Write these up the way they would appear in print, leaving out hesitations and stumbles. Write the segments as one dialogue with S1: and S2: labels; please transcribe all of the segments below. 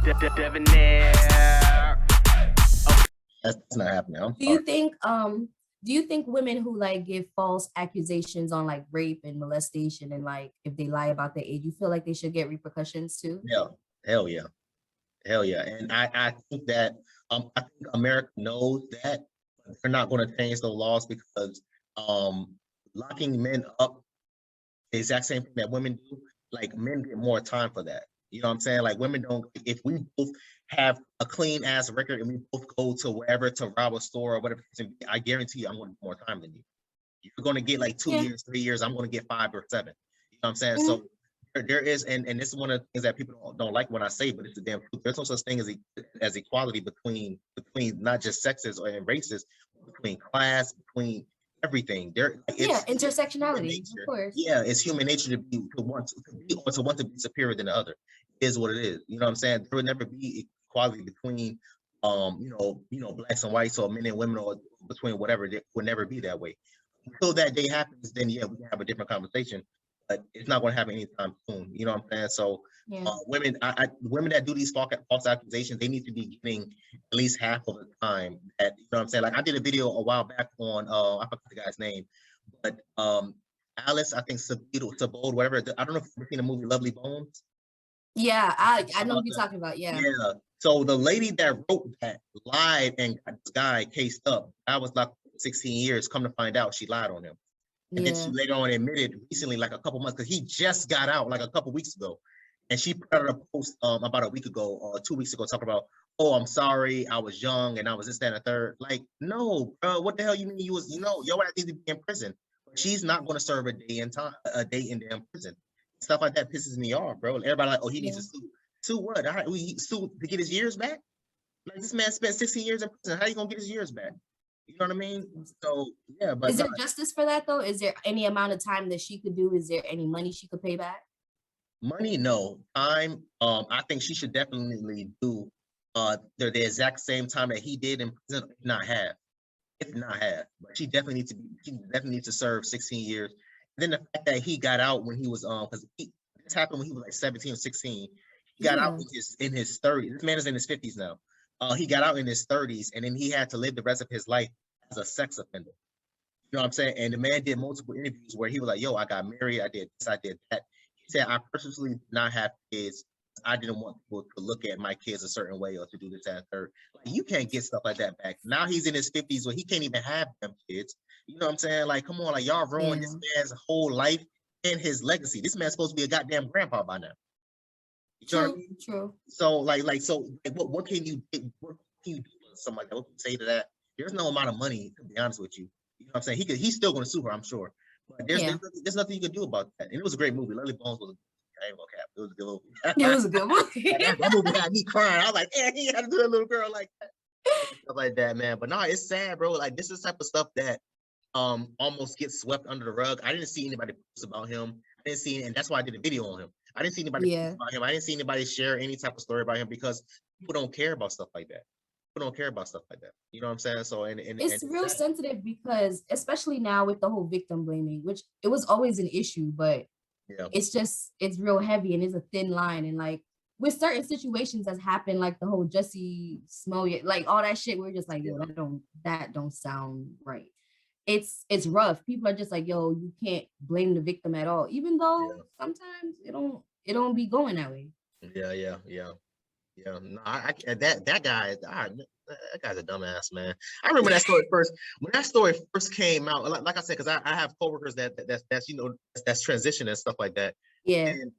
S1: Debonair.
S2: That's not happening. I'm
S3: Do you think women who like give false accusations on like rape and molestation and like if they lie about their age, you feel like they should get repercussions too?
S2: Yeah, hell yeah. Hell yeah. And I think that I think America knows that, but they're not going to change the laws because locking men up the exact same thing that women do, like men get more time for that. You know what I'm saying? Like women don't, if we both have a clean ass record and we both go to wherever to rob a store or whatever, I guarantee you I'm going to get more time than you. You're going to get like 2 years, 3 years. I'm going to get 5 or 7. You know what I'm saying? So there is, and this is one of the things that people don't like when I say, but it's the damn truth. There's no such thing as equality between not just sexes or races, between class, between everything.
S3: Intersectionality, of course.
S2: Yeah, it's human nature to want to be superior than the other. It is what it is. You know what I'm saying? There will never be equality between blacks and whites or men and women or between whatever. It will never be that way. Until that day happens, then yeah, we can have a different conversation. But it's not going to happen anytime soon. You know what I'm saying? So women that do these false accusations, they need to be getting at least half of the time. That, you know what I'm saying? Like I did a video a while back on I forgot the guy's name, but Alice, I think Sabold, whatever. I don't know if you've ever seen the movie Lovely Bones.
S3: Yeah, I know what you're talking about. Yeah.
S2: Yeah. So the lady that wrote that lied and got this guy cased up. I was like 16 years. Come to find out, she lied on him. And then she later on admitted recently, like a couple months, because he just got out like a couple weeks ago. And she put out a post about a week ago or 2 weeks ago talking about, oh, I'm sorry, I was young and I was this, that, and a third. Like, no, bro, what the hell you mean you was, your ass needs to be in prison. But she's not going to serve a day in damn prison. Stuff like that pisses me off, bro. Everybody like, oh, he needs to sue. Sue what? We sue to get his years back? Like this man spent 16 years in prison. How you gonna get his years back? You know what I mean? So yeah, but
S3: is there justice for that though? Is there any amount of time that she could do? Is there any money she could pay back?
S2: Money, no. Time, I think she should definitely do the exact same time that he did in prison, if not half. But she definitely needs to serve 16 years. And then the fact that he got out when he was because this happened when he was like 17 or 16. He got out in his 30s. This man is in his 50s now. He got out in his 30s, and then he had to live the rest of his life as a sex offender. You know what I'm saying? And the man did multiple interviews where he was like, yo, I got married, I did this, I did that. He said, I personally did not have kids. I didn't want people to look at my kids a certain way or to do this, that, and third. Like, you can't get stuff like that back. Now he's in his 50s where he can't even have them kids. You know what I'm saying? Like, come on, like y'all ruined this man's whole life and his legacy. This man's supposed to be a goddamn grandpa by now. You know what I mean?
S3: True.
S2: So what can you do? What can you do for something like that? What can you say to that? There's no amount of money, to be honest with you. You know what I'm saying? He's still going to sue her, I'm sure. But there's nothing you can do about that. And it was a great movie. Lovely Bones was I ain't gonna cap. It was a good movie.
S3: It was a good movie.
S2: that movie had me crying. I was like, yeah, he had to do a little girl like that. Stuff like that, man. But no, it's sad, bro. Like this is the type of stuff that almost gets swept under the rug. I didn't see anybody post about him. I didn't see, and that's why I did a video on him. I didn't see anybody post about him. I didn't see anybody share any type of story about him because people don't care about stuff like that. People don't care about stuff like that. You know what I'm saying? So and
S3: it's real sensitive because especially now with the whole victim blaming, which it was always an issue, but it's real heavy and it's a thin line. And like with certain situations that's happened, like the whole Jussie Smollett, like all that shit, we're just like, yo, that don't sound right. It's rough. People are just like, yo, you can't blame the victim at all, even though sometimes it don't be going that way.
S2: Yeah. No, that guy's a dumbass, man. I remember that story first. When that story first came out, like I said, because I have coworkers that's transition and stuff like that.
S3: Yeah.
S2: And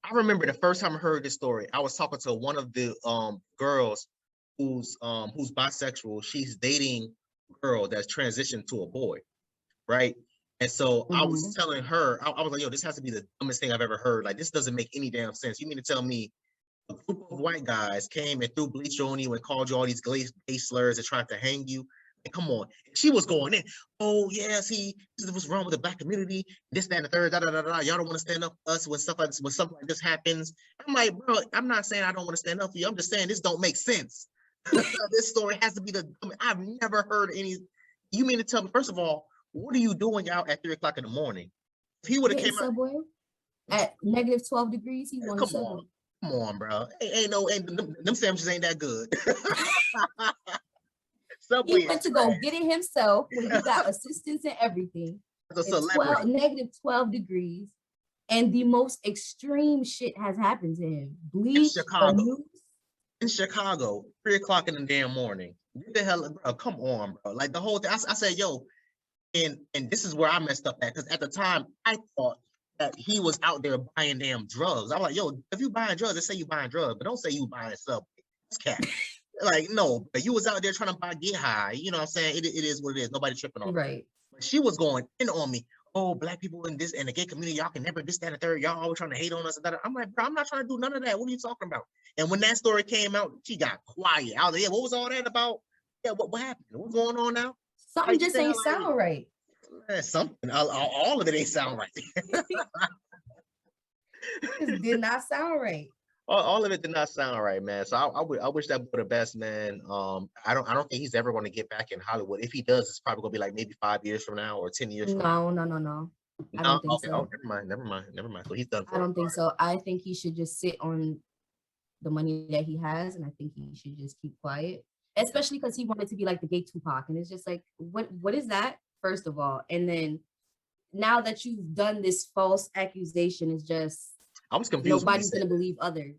S2: I remember the first time I heard this story, I was talking to one of the girls who's bisexual. She's dating a girl that's transitioned to a boy, right? And so I was telling her, I was like, yo, this has to be the dumbest thing I've ever heard. Like, this doesn't make any damn sense. You mean to tell me a group of white guys came and threw bleach on you and called you all these gay slurs and tried to hang you? And come on. She was going in. Oh, yeah, see, this is what's wrong with the black community. This, that, and the third, Y'all don't want to stand up for us when something like this happens. I'm like, bro, I'm not saying I don't want to stand up for you. I'm just saying this don't make sense. This story has to be I've never heard any. You mean to tell me, first of all, what are you doing out at 3 o'clock in the morning? If he would have came
S3: subway at -12 degrees, he wanted
S2: Come Come on, bro. Them sandwiches ain't that good. Subway
S3: He went
S2: is
S3: to go
S2: trash.
S3: get it himself when he got assistance and everything.
S2: As a
S3: It's
S2: celebrity.
S3: -12 degrees. And the most extreme shit has happened to him. Bleach, a
S2: Chicago.
S3: noose.
S2: In Chicago, 3 o'clock in the damn morning. Get the hell, bro. Come on, bro. Like the whole thing. I said, yo, and this is where I messed up at, because at the time I thought that he was out there buying damn drugs. I'm like, yo, if you buying drugs, let's say you buying drugs, but don't say you buying Subway. That's cat. Like, no, but you was out there trying to get high. You know what I'm saying? It is what it is. Nobody tripping on it.
S3: Right.
S2: But she was going in on me. Oh, black people in this and the gay community, y'all can never this, that, and third. Y'all always trying to hate on us. And that. I'm like, bro, I'm not trying to do none of that. What are you talking about? And when that story came out, she got quiet. I was like, yeah, what was all that about? Yeah, what happened? What's going on now?
S3: Something just ain't sound right.
S2: Something. All of it ain't sound right.
S3: It did not sound right.
S2: All of it did not sound right, man. So I wish that boy the best, man. I don't think he's ever going to get back in Hollywood. If he does, it's probably going to be like maybe 5 years from now or 10 years from now.
S3: No. I don't think so.
S2: Oh, never mind. So he's done.
S3: I don't think so. I think he should just sit on the money that he has, and I think he should just keep quiet, especially because he wanted to be like the gay Tupac, and it's just like, what is that, first of all? And then now that you've done this false accusation, it's just
S2: I was confused.
S3: Nobody's gonna believe others.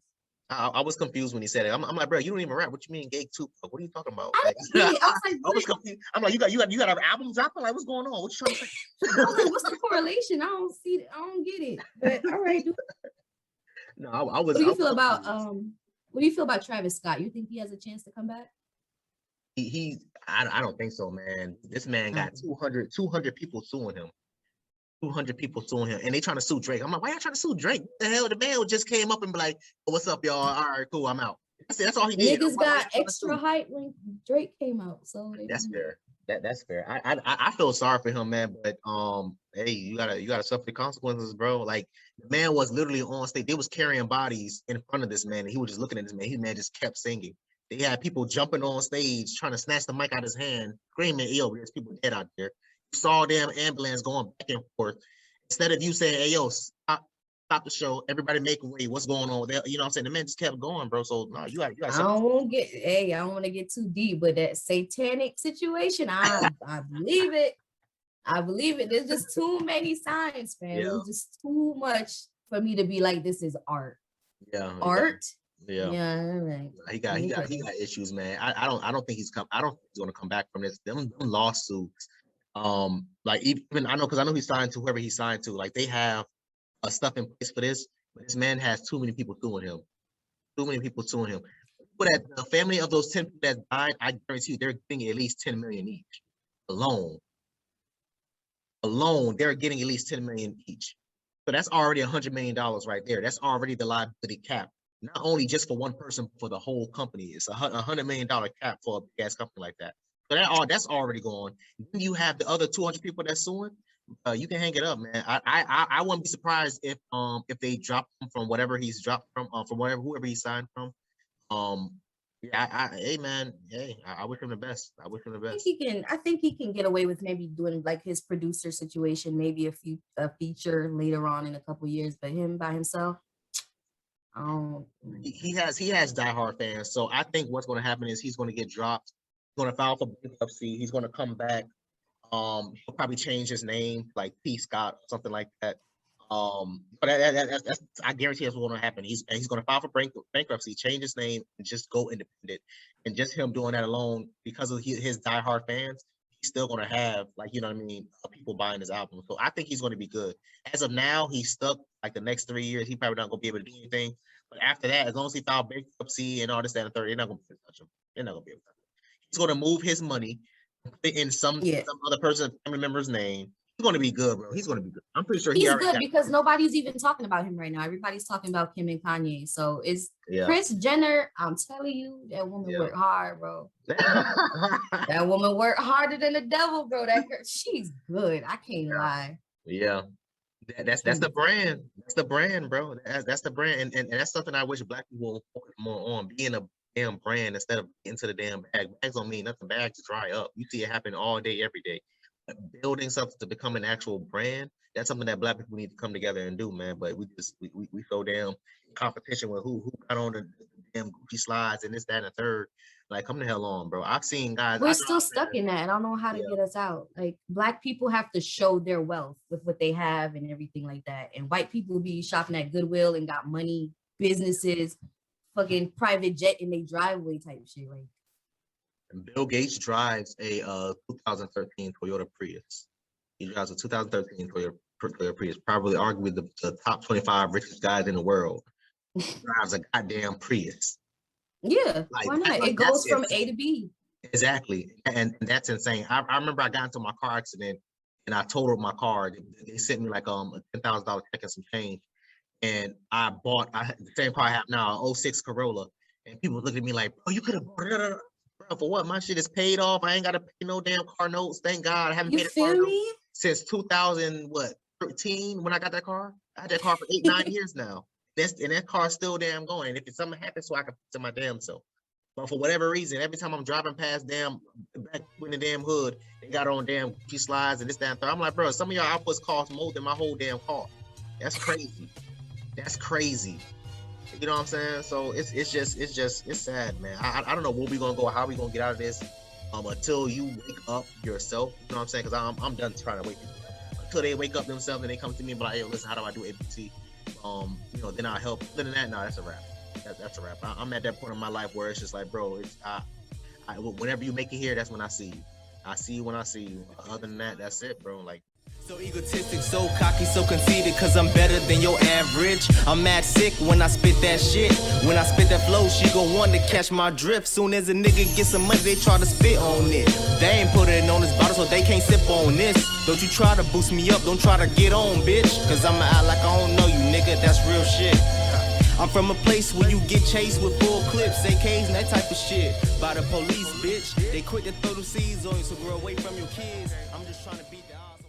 S2: I was confused when he said it. I'm like, bro, you don't even rap. What you mean, gay Tupac? What are you talking about?
S3: I was like,
S2: I was confused. I'm like, you got an album dropping? Like, what's going on? What you trying to say?
S3: I was like, what's the correlation? I don't see it. I don't get it. But all right.
S2: No, I was.
S3: What do you feel about Travis Scott? You think he has a chance to come back?
S2: I don't think so, man. This man got 200 people suing him. 200 people suing him, and they trying to sue Drake. I'm like, why y'all trying to sue Drake? What the hell? The man just came up and be like, oh, what's up, y'all? All right, cool, I'm out. That's all he did.
S3: Niggas got extra hype when Drake came out, so
S2: that's fair. That's fair. I feel sorry for him, man. But hey, you gotta suffer the consequences, bro. Like, the man was literally on stage. They was carrying bodies in front of this man, and he was just looking at this man. His man just kept singing. They had people jumping on stage trying to snatch the mic out of his hand, screaming, yo, there's people dead out there. You saw them ambulance going back and forth. Instead of you saying, hey, yo, stop the show, everybody make way, what's going on there? You know what I'm saying? The man just kept going, bro. So no, you got
S3: I don't want to get too deep, but that satanic situation, I believe it. I believe it. There's just too many signs, man. Yeah. There's just too much for me to be like, this is art.
S2: Yeah.
S3: Art.
S2: Yeah. Right. He got issues, man. I don't think he's gonna come back from this. Them lawsuits. Like, even I know, because I know he signed to whoever he signed to. Like, they have stuff in place for this, but this man has too many people suing him. But at the family of those 10 people that died, I guarantee you they're getting at least 10 million each. Alone, they're getting at least 10 million each. So that's already $100 million right there. That's already the liability cap. Not only just for one person, but for the whole company. It's $100 million cap for a big ass company like that. So that's already gone. Then you have the other 200 people that's suing. You can hang it up, man. I wouldn't be surprised if they drop him from whatever he's dropped from whoever he signed from. Hey man, I wish him the best. I
S3: think he can get away with maybe doing like his producer situation, maybe a feature later on in a couple years, but him by himself.
S2: He has diehard fans, so I think what's going to happen is he's going to get dropped. He's going to file for bankruptcy. He's going to come back. He'll probably change his name, like P. Scott or something like that. But that's I guarantee that's what's going to happen. He's going to file for bankruptcy, change his name, and just go independent. And just him doing that alone, because of his diehard fans, he's still going to have, like, you know what I mean, people buying his album. So I think he's going to be good. As of now, he's stuck. Like, the next 3 years, he probably not going to be able to do anything. But after that, as long as he filed bankruptcy and all this, that, and the third, they're not going to be able to touch him. They're not going to be able to touch him. He's going to move his money in some other person's family member's name. He's going to be good, bro. He's going to be good. I'm pretty sure
S3: he's good, because nobody's even talking about him right now. Everybody's talking about Kim and Kanye. So Kris Jenner, I'm telling you, that woman worked hard, bro. That woman worked harder than the devil, bro. That girl, she's good. I can't lie.
S2: Yeah. That's the brand. That's the brand, bro. That's the brand. And that's something I wish black people would focus more on, being a damn brand instead of into the damn bag. Bags don't mean nothing. Bags dry up. You see it happen all day, every day. But building something to become an actual brand, that's something that black people need to come together and do, man. But we so damn competition with who got on the damn Gucci slides and this, that, and the third. Like, come the hell on, bro. I've seen guys.
S3: We're still stuck in that. And I don't know how to get us out. Like, Black people have to show their wealth with what they have and everything like that. And white people be shopping at Goodwill and got money, businesses, fucking private jet in their driveway type shit. Like,
S2: and Bill Gates drives a 2013 Toyota Prius. He drives a 2013 Toyota Prius, probably arguably the top 25 richest guys in the world. He drives a goddamn Prius.
S3: Yeah, like, why not? It goes from A to B.
S2: Exactly, and that's insane. I remember I got into my car accident and I totaled my car. They sent me like a $10,000 check and some change, and I bought the same car I have now, an 06 Corolla. And people look at me like, "Bro, you could have bought it, bro. For what? My shit is paid off. I ain't got to pay no damn car notes. Thank God, I haven't paid a car note since 2013 when I got that car. I had that car for 8-9 years now." And that car's still damn going. And if something happens, so I can fix my damn self. But for whatever reason, every time I'm driving past back in the damn hood, they got on damn Gucci slides and this, that, and third. I'm like, bro, some of y'all outputs cost more than my whole damn car. That's crazy. That's crazy. You know what I'm saying? So it's sad, man. I don't know where we gonna go, how we gonna get out of this until you wake up yourself. You know what I'm saying? Because I'm done trying to wake people up. Until they wake up themselves and they come to me and be like, hey, listen, how do I do ABC? You know, then I'll help. Other than that, no, that's a wrap. That's a wrap. I'm at that point in my life where it's just like, bro, it's whenever you make it here, that's when I see you. I see you when I see you. Other than that, that's it, bro. Like,
S1: so egotistic, so cocky, so conceited, cause I'm better than your average. I'm mad sick when I spit that shit. When I spit that flow, she gon' want to catch my drift. Soon as a nigga get some money, they try to spit on it. They ain't put it on this bottle, so they can't sip on this. Don't you try to boost me up, don't try to get on, bitch. Cause I'ma act like I don't know you, nigga, that's real shit. I'm from a place where you get chased with full clips, AKs and that type of shit. By the police, bitch. They quick to throw them seeds on you, so grow away from your kids. I'm just trying to beat the odds.